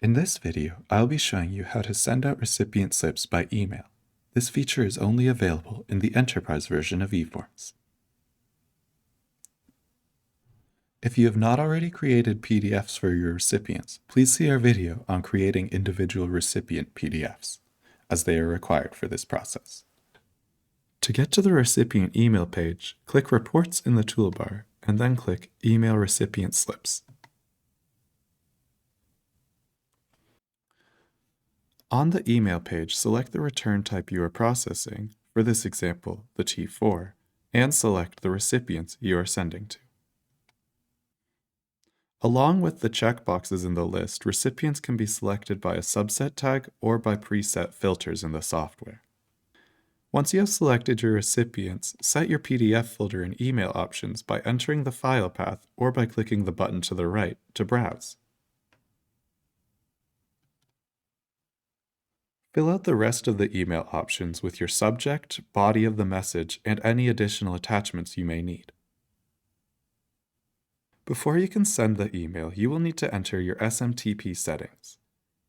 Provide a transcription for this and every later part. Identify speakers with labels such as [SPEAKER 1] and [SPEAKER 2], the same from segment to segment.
[SPEAKER 1] In this video, I'll be showing you how to send out recipient slips by email. This feature is only available in the enterprise version of eForms. If you have not already created PDFs for your recipients, please see our video on creating individual recipient PDFs, as they are required for this process. To get to the recipient email page, click Reports in the toolbar, and then click Email Recipient Slips. On the email page, select the return type you are processing, for this example, the T4, and select the recipients you are sending to. Along with the checkboxes in the list, recipients can be selected by a subset tag or by preset filters in the software. Once you have selected your recipients, set your PDF folder and email options by entering the file path or by clicking the button to the right to browse. Fill out the rest of the email options with your subject, body of the message, and any additional attachments you may need. Before you can send the email, you will need to enter your SMTP settings.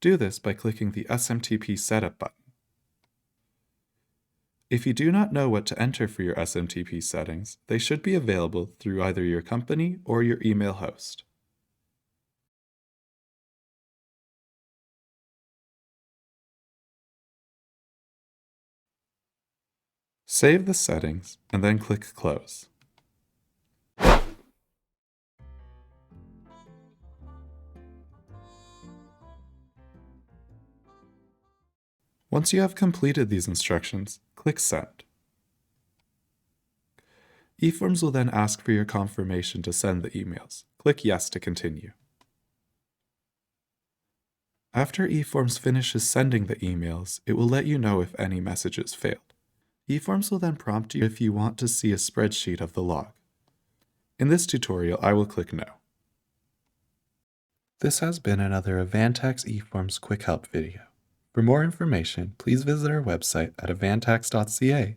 [SPEAKER 1] Do this by clicking the SMTP Setup button. If you do not know what to enter for your SMTP settings, they should be available through either your company or your email host. Save the settings and then click Close. Once you have completed these instructions, click Send. eForms will then ask for your confirmation to send the emails. Click Yes to continue. After eForms finishes sending the emails, it will let you know if any messages failed. eForms will then prompt you if you want to see a spreadsheet of the log. In this tutorial, I will click No. This has been another AvanTax eForms Quick Help video. For more information, please visit our website at avantax.ca